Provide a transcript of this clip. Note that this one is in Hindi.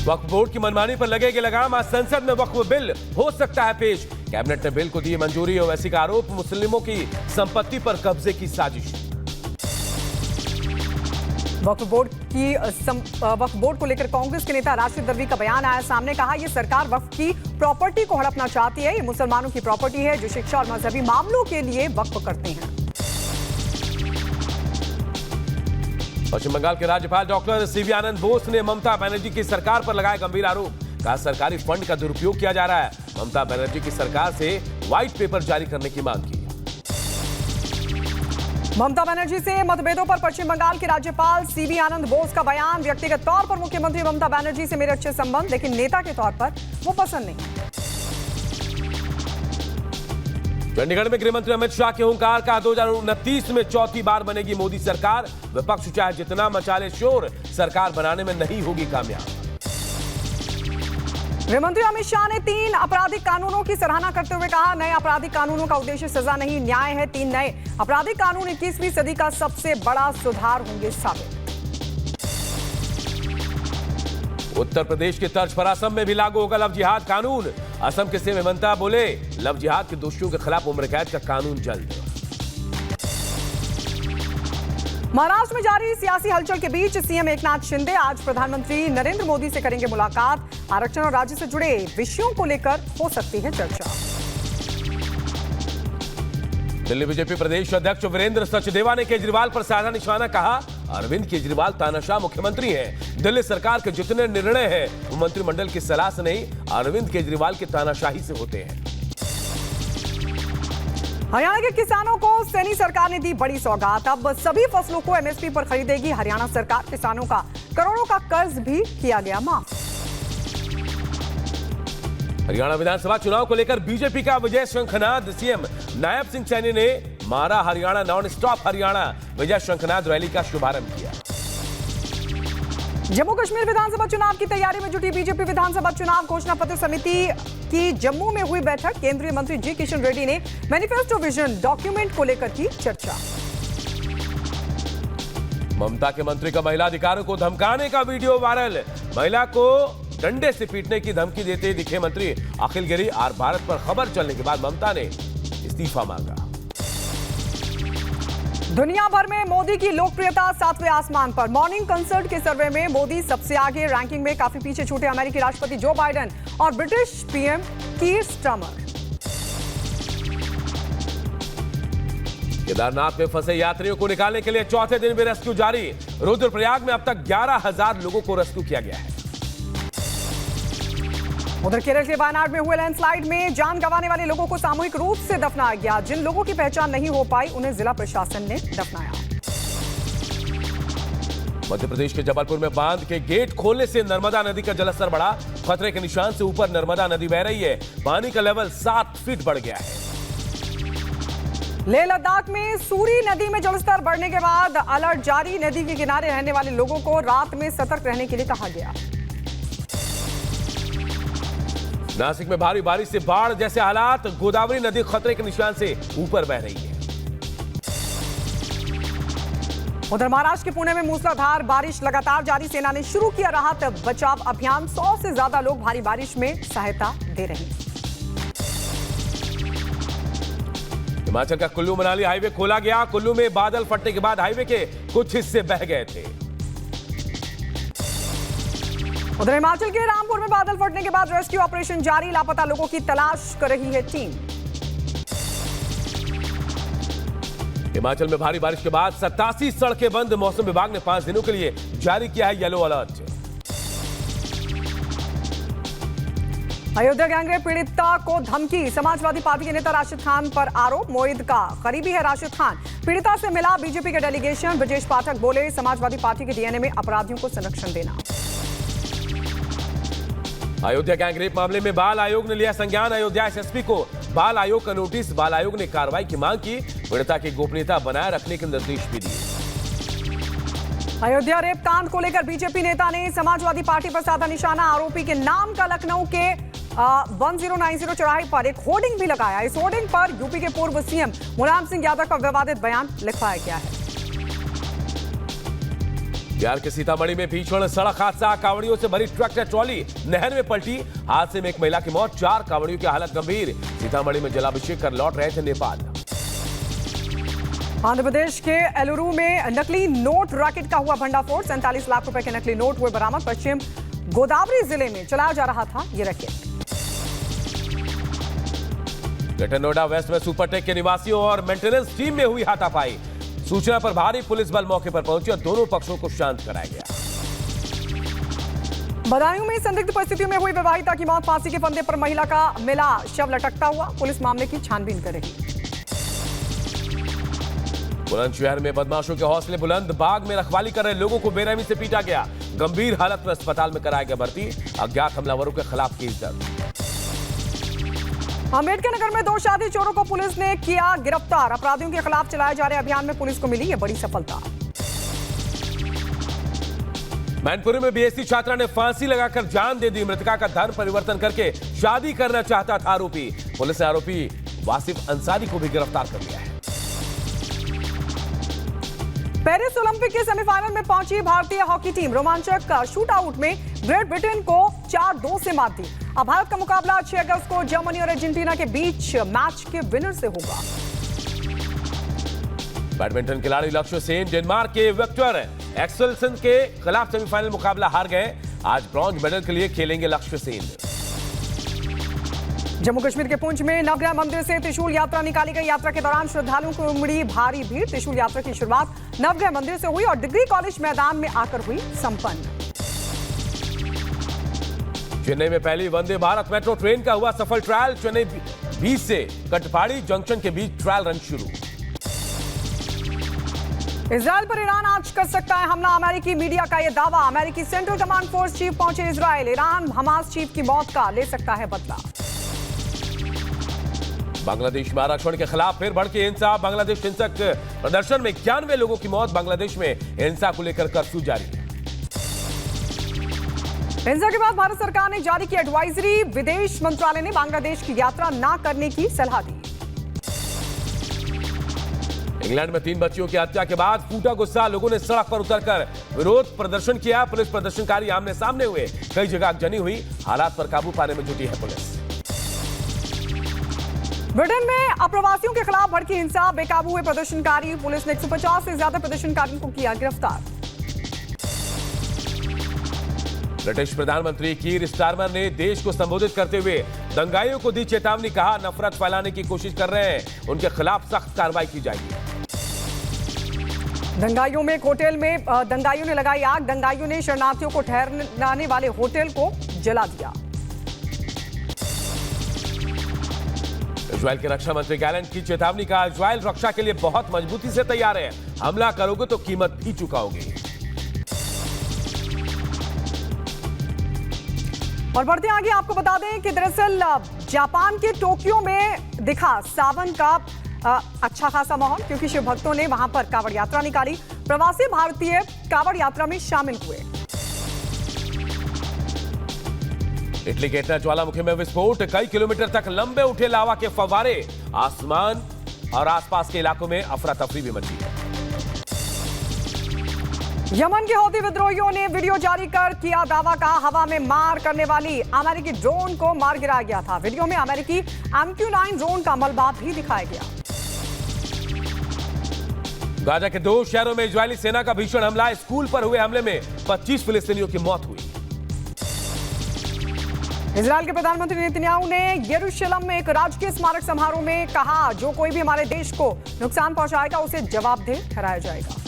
वक्फ बोर्ड की मनमानी पर लगेगी लगाम। आज संसद में वक्फ बिल हो सकता है पेश। कैबिनेट ने बिल को दी मंजूरी। ओवैसी का आरोप, मुस्लिमों की संपत्ति पर कब्जे की साजिश। वक्फ बोर्ड को लेकर कांग्रेस के नेता राशिद दरवी का बयान आया सामने। कहा यह सरकार वक्फ की प्रॉपर्टी को हड़पना चाहती है। ये मुसलमानों की प्रॉपर्टी है जो शिक्षा और मजहबी मामलों के लिए वक्फ करते हैं। पश्चिम बंगाल के राज्यपाल डॉक्टर सीवी आनंद बोस ने ममता बनर्जी की सरकार पर लगाए गंभीर आरोप। कहा सरकारी फंड का दुरुपयोग किया जा रहा है। ममता बनर्जी की सरकार से व्हाइट पेपर जारी करने की मांग की। ममता बनर्जी से मतभेदों पर पश्चिम बंगाल के राज्यपाल सीवी आनंद बोस का बयान। व्यक्तिगत तौर पर मुख्यमंत्री ममता बनर्जी से मेरे अच्छे संबंध, लेकिन नेता के तौर पर वो पसंद नहीं। चंडीगढ़ में गृह मंत्री अमित शाह के हुंकार का 2029 में चौथी बार बनेगी मोदी सरकार। विपक्ष चाहे जितना मचाले शोर, सरकार बनाने में नहीं होगी कामयाब। गृह मंत्री अमित शाह ने 3 आपराधिक कानूनों की सराहना करते हुए कहा नए आपराधिक कानूनों का उद्देश्य सजा नहीं न्याय है। 3 नए आपराधिक कानून 21वीं सदी का सबसे बड़ा सुधार होंगे साबित। उत्तर प्रदेश की तर्ज पर असम में भी लागू होगा लव जिहाद कानून। असम के सीएम हेमंता बोले लव जिहाद के दोषियों के खिलाफ उम्र कैद का कानून जल्द। महाराष्ट्र में जारी सियासी हलचल के बीच सीएम एकनाथ शिंदे आज प्रधानमंत्री नरेंद्र मोदी से करेंगे मुलाकात। आरक्षण और राज्य से जुड़े विषयों को लेकर हो सकती है चर्चा। दिल्ली बीजेपी प्रदेश अध्यक्ष वीरेंद्र सचदेवा ने केजरीवाल पर साधा निशाना। कहा अरविंद केजरीवाल तानाशाह मुख्यमंत्री हैं। दिल्ली सरकार के जितने निर्णय हैं वो मंत्रिमंडल की सलाह से नहीं, अरविंद केजरीवाल की तानाशाही से होते हैं। हरियाणा के किसानों को सैनी सरकार ने दी बड़ी सौगात। अब सभी फसलों को एमएसपी पर खरीदेगी हरियाणा सरकार। किसानों का करोड़ों का कर्ज भी किया गया माफ। हरियाणा विधानसभा चुनाव को लेकर बीजेपी का विजय शंखनाद। सीएम नायब सिंह सैनी ने मारा हरियाणा नॉन स्टॉप हरियाणा विजय शंखनाद रैली का शुभारंभ किया। जम्मू कश्मीर विधानसभा चुनाव की तैयारी में जुटी बीजेपी विधानसभा चुनाव घोषणा पत्र समिति की जम्मू में हुई बैठक। केंद्रीय मंत्री जी किशन रेड्डी ने मैनिफेस्टो विजन डॉक्यूमेंट को लेकर की चर्चा। ममता के मंत्री का महिला अधिकारों को धमकाने का वीडियो वायरल। महिला को डंडे से पीटने की धमकी देते दिखे मंत्री अखिल गिरी। और भारत पर खबर चलने के बाद ममता ने इस्तीफा मांगा। दुनिया भर में मोदी की लोकप्रियता 7वें आसमान पर। मॉर्निंग कंसर्ट के सर्वे में मोदी सबसे आगे। रैंकिंग में काफी पीछे छूटे अमेरिकी राष्ट्रपति जो बाइडेन और British PM Keir Starmer. Kedarnath में फंसे यात्रियों को निकालने के लिए चौथे दिन भी रेस्क्यू जारी। रुद्रप्रयाग में अब तक 11,000 लोगों को रेस्क्यू किया गया है। उधर केरल के वायनाड में हुए लैंडस्लाइड में जान गंवाने वाले लोगों को सामूहिक रूप से दफनाया गया। जिन लोगों की पहचान नहीं हो पाई उन्हें जिला प्रशासन ने दफनाया। मध्य प्रदेश के जबलपुर में बांध के गेट खोलने से नर्मदा नदी का जलस्तर बढ़ा। खतरे के निशान से ऊपर नर्मदा नदी बह रही है। पानी का लेवल 7 फीट बढ़ गया है। लेह लद्दाख में सूरी नदी में जलस्तर बढ़ने के बाद अलर्ट जारी। नदी के किनारे रहने वाले लोगों को रात में सतर्क रहने के लिए कहा गया। नासिक में भारी बारिश से बाढ़ जैसे हालात। गोदावरी नदी खतरे के निशान से ऊपर बह रही है। उधर महाराष्ट्र के पुणे में मूसलाधार बारिश लगातार जारी। सेना ने शुरू किया राहत बचाव अभियान। 100 से ज्यादा लोग भारी बारिश में सहायता दे रहे हैं। हिमाचल का कुल्लू मनाली हाईवे खोला गया। कुल्लू में बादल फटने के बाद हाईवे के कुछ हिस्से बह गए थे। उधर हिमाचल के रामपुर में बादल फटने के बाद रेस्क्यू ऑपरेशन जारी। लापता लोगों की तलाश कर रही है टीम। हिमाचल में भारी बारिश के बाद 87 सड़कें बंद। मौसम विभाग ने 5 दिनों के लिए जारी किया है येलो अलर्ट। अयोध्या गैंगरेप पीड़िता को धमकी। समाजवादी पार्टी के नेता राशिद खान पर आरोप। मोईद का करीबी है राशिद खान। पीड़िता से मिला बीजेपी के डेलीगेशन। ब्रजेश पाठक बोले समाजवादी पार्टी के डीएनए में अपराधियों को संरक्षण देना। अयोध्या गैंगरेप मामले में बाल आयोग ने लिया संज्ञान। अयोध्या एसएसपी को बाल आयोग का नोटिस। बाल आयोग ने कार्रवाई की मांग की। पीड़िता की गोपनीयता बनाए रखने के निर्देश भी दिए। अयोध्या रेप कांड को लेकर बीजेपी नेता ने समाजवादी पार्टी पर साधा निशाना। आरोपी के नाम का लखनऊ के 1090 चौराहे पर एक होर्डिंग भी लगाया। इस होर्डिंग पर यूपी के पूर्व सीएम मुलायम सिंह यादव का विवादित बयान लिखवाया गया है। बिहार के सीतामढ़ी में भीषण सड़क हादसा, कांवड़ियों से भरी ट्रैक्टर ट्रॉली नहर में पलटी। हादसे में एक महिला की मौत, 4 कांवड़ियों की हालत गंभीर। सीतामढ़ी में जलाभिषेक कर लौट रहे थे नेपाल। आंध्र प्रदेश के एलुरु में नकली नोट रैकेट का हुआ भंडाफोड़, 47 लाख रुपए के नकली नोट हुए बरामद। पश्चिम गोदावरी जिले में चलाया जा रहा था ये रैकेट। ग्रेटर नोएडा वेस्ट में सुपरटेक के निवासियों और मेंटेनेंस टीम में हुई हाथापाई। सूचना पर भारी पुलिस बल मौके पर पहुंची और दोनों पक्षों को शांत कराया गया। बदायूं में संदिग्ध परिस्थितियों में हुई विवाहिता की मौत, फांसी के फंदे पर महिला का मिला शव लटकता हुआ। पुलिस मामले की छानबीन कर रही। बुलंदशहर में बदमाशों के हौसले बुलंद, बाग में रखवाली कर रहे लोगों को बेरहमी से पीटा गया। गंभीर हालत में अस्पताल में कराया गया भर्ती। अज्ञात हमलावरों के खिलाफ केस दर्ज। अम्बेडकर नगर में 2 शादी चोरों को पुलिस ने किया गिरफ्तार। अपराधियों के खिलाफ चलाए जा रहे अभियान में पुलिस को मिली ये बड़ी सफलता। मैनपुरी में बीएससी छात्रा ने फांसी लगाकर जान दे दी। मृतका का धर्म परिवर्तन करके शादी करना चाहता था आरोपी। पुलिस ने आरोपी वासिफ अंसारी को भी गिरफ्तार कर लिया है। पेरिस ओलंपिक के सेमीफाइनल में पहुंची भारतीय हॉकी टीम। रोमांचक शूट आउट में ग्रेट ब्रिटेन को 4-2 से मात दी। अब भारत का मुकाबला 6 अगस्त को जर्मनी और अर्जेंटीना के बीच मैच के विनर से होगा। बैडमिंटन खिलाड़ी लक्ष्य सेन डेनमार्क के विक्टर एक्सेल्सन के खिलाफ सेमीफाइनल मुकाबला हार गए। आज ब्रॉन्ज मेडल के लिए खेलेंगे लक्ष्य सेन। जम्मू कश्मीर के पुंछ में नवग्रह मंदिर से त्रिशूल यात्रा निकाली गई। यात्रा के दौरान श्रद्धालुओं को उमड़ी भारी भीड़। त्रिशूल यात्रा की शुरुआत नवग्रह मंदिर से हुई और डिग्री कॉलेज मैदान में आकर हुई संपन्न। चेन्नई में पहली वंदे भारत मेट्रो ट्रेन का हुआ सफल ट्रायल। चेन्नई बीच से कटपाड़ी जंक्शन के बीच ट्रायल रन शुरू। इजराइल पर ईरान आज कर सकता है हमला, अमेरिकी मीडिया का यह दावा। अमेरिकी सेंट्रल कमांड फोर्स चीफ पहुंचे इजराइल। ईरान हमास चीफ की मौत का ले सकता है बदला। बांग्लादेश में आरक्षण के खिलाफ फिर भड़की हिंसा। बांग्लादेश हिंसक प्रदर्शन में 91 लोगों की मौत। बांग्लादेश में हिंसा को लेकर कर्फ्यू जारी है। हिंसा के बाद भारत सरकार ने जारी की एडवाइजरी। विदेश मंत्रालय ने बांग्लादेश की यात्रा न करने की सलाह दी। इंग्लैंड में 3 बच्चियों की हत्या के बाद फूटा गुस्सा। लोगों ने सड़क पर उतरकर विरोध प्रदर्शन किया। पुलिस प्रदर्शनकारी आमने सामने हुए। कई जगह आगजनी हुई। हालात पर काबू पाने में जुटी है पुलिस। ब्रिटेन में अप्रवासियों के खिलाफ भड़की हिंसा, बेकाबू हुए प्रदर्शनकारी। पुलिस ने 150 से ज्यादा प्रदर्शनकारियों को किया गिरफ्तार। ब्रिटिश प्रधानमंत्री कीर स्टारमर ने देश को संबोधित करते हुए दंगाइयों को दी चेतावनी। कहा, नफरत फैलाने की कोशिश कर रहे हैं, उनके खिलाफ सख्त कार्रवाई की जाएगी। दंगाइयों में एक होटल में दंगाइयों ने लगाई आग। दंगाइयों ने शरणार्थियों को ठहराने वाले होटल को जला दिया। इजरायल के रक्षा मंत्री गैलेंट की चेतावनी। का इजरायल रक्षा के लिए बहुत मजबूती से तैयार है। हमला करोगे तो कीमत भी चुकाओगे। और बढ़ते आगे आपको बता दें कि दरअसल जापान के टोक्यो में दिखा सावन का अच्छा खासा माहौल, क्योंकि शिव भक्तों ने वहां पर कांवड़ यात्रा निकाली। प्रवासी भारतीय कांवड़ यात्रा में शामिल हुए। इटली के एटना ज्वालामुखी में विस्फोट। कई किलोमीटर तक लंबे उठे लावा के फव्वारे। आसमान और आसपास के इलाकों में अफरा तफरी भी मची। यमन के हौती विद्रोहियों ने वीडियो जारी कर किया दावा। का हवा में मार करने वाली अमेरिकी ड्रोन को मार गिराया गया था। वीडियो में अमेरिकी MQ-9 ड्रोन का मलबा भी दिखाया गया। गाजा के 2 शहरों में इजरायली सेना का भीषण हमला। स्कूल पर हुए हमले में 25 फिलिस्तीनियों की मौत हुई। इजरायल के प्रधानमंत्री नेतन्याहू ने यरूशलेम में एक राजकीय स्मारक समारोह में कहा, जो कोई भी हमारे देश को नुकसान पहुंचाएगा उसे जवाबदेह ठहराया जाएगा।